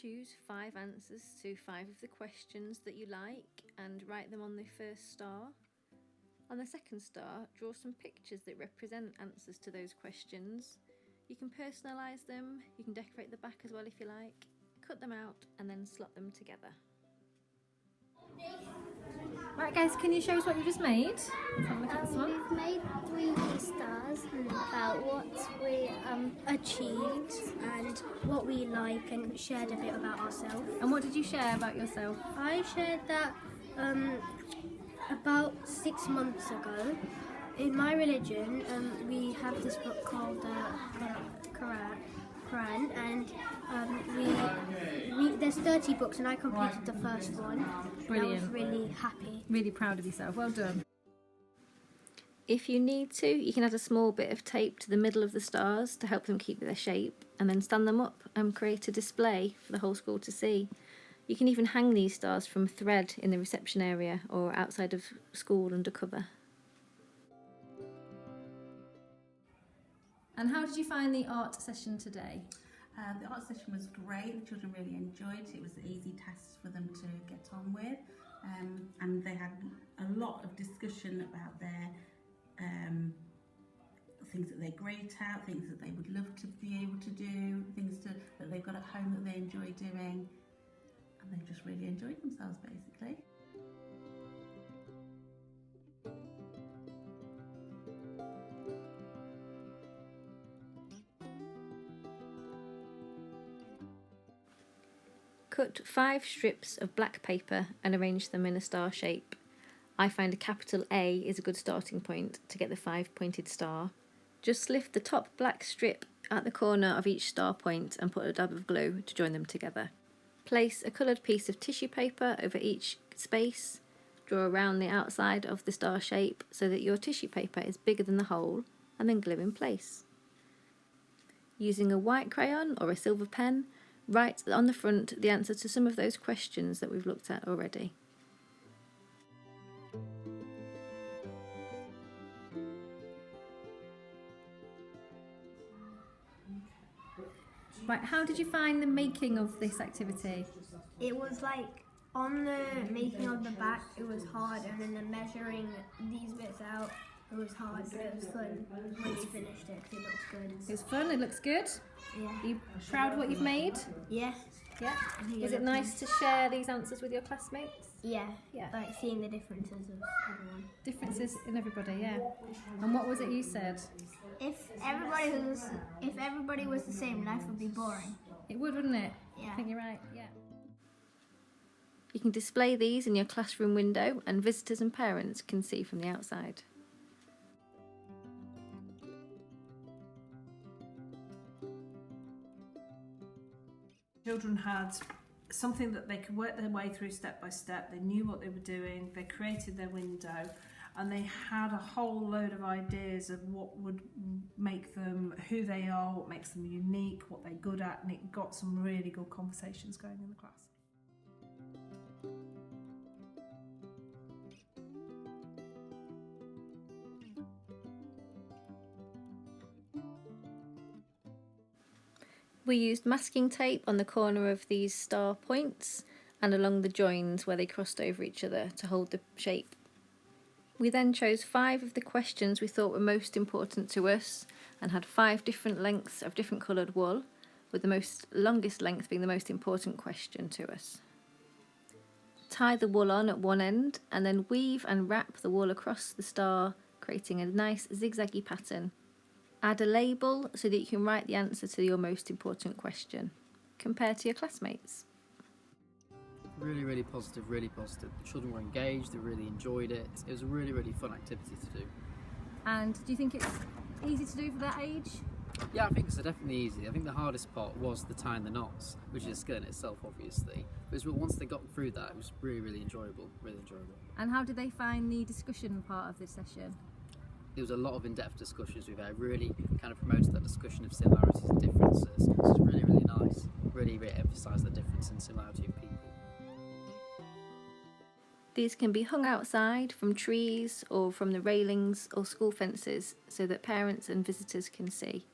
Choose 5 answers to 5 of the questions that you like and write them on the first star. On the second star, draw some pictures that represent answers to those questions. You can personalise them, you can decorate the back as well if you like, cut them out and then slot them together. Right guys, can you show us what you just made? Let's have a look at this one. We've made 3D stars about what we achieved and what we like, and shared a bit about ourselves. And what did you share about yourself? I shared that about 6 months ago, in my religion, we have this book called Quran, and there's 30 books, and I completed the first one. Brilliant. I was really happy. Really proud of yourself, well done. If you need to, you can add a small bit of tape to the middle of the stars to help them keep their shape, and then stand them up and create a display for the whole school to see. You can even hang these stars from thread in the reception area or outside of school under cover. And how did you find the art session today? The art session was great. The children really enjoyed it. It was an easy task for them to get on with, and they had a lot of discussion about their things that they're great at, things that they would love to be able to do, things that they've got at home that they enjoy doing, and they just really enjoyed themselves basically. Cut 5 strips of black paper and arrange them in a star shape. I find a capital A is a good starting point to get the 5-pointed star. Just lift the top black strip at the corner of each star point and put a dab of glue to join them together. Place a coloured piece of tissue paper over each space. Draw around the outside of the star shape so that your tissue paper is bigger than the hole, and then glue in place. Using a white crayon or a silver pen, write on the front the answer to some of those questions that we've looked at already. Right, how did you find the making of this activity? It was like, on the making of the back, it was hard, and then the measuring these bits out, it was hard, but it was fun once you finished it, because it looks good. It was fun, it looks good. Yeah. Are you proud of what you've made? Yeah. Yeah. Was it nice to share these answers with your classmates? Yeah. Yeah. Like seeing the differences of everyone. Differences in everybody, yeah. And what was it you said? If everybody was the same, life would be boring. It would, wouldn't it? Yeah. I think you're right, yeah. You can display these in your classroom window and visitors and parents can see from the outside. Children had something that they could work their way through step by step. They knew what they were doing, they created their window, and they had a whole load of ideas of what would make them who they are, what makes them unique, what they're good at, and it got some really good conversations going in the class. We used masking tape on the corner of these star points and along the joins where they crossed over each other to hold the shape. We then chose 5 of the questions we thought were most important to us and had 5 different lengths of different coloured wool, with the longest length being the most important question to us. Tie the wool on at one end and then weave and wrap the wool across the star, creating a nice zigzaggy pattern. Add a label so that you can write the answer to your most important question. Compare to your classmates. Really, really positive, really positive. The children were engaged, they really enjoyed it. It was a really, really fun activity to do. And do you think it's easy to do for that age? Yeah, I think it's definitely easy. I think the hardest part was the tying the knots, which is a skill in itself, obviously. But once they got through that, it was really, really enjoyable, really enjoyable. And how did they find the discussion part of this session? There was a lot of in-depth discussions. We've really kind of promoted that discussion of similarities and differences. So it's really, really nice. Really, really emphasised the difference and similarity of people. These can be hung outside from trees or from the railings or school fences so that parents and visitors can see.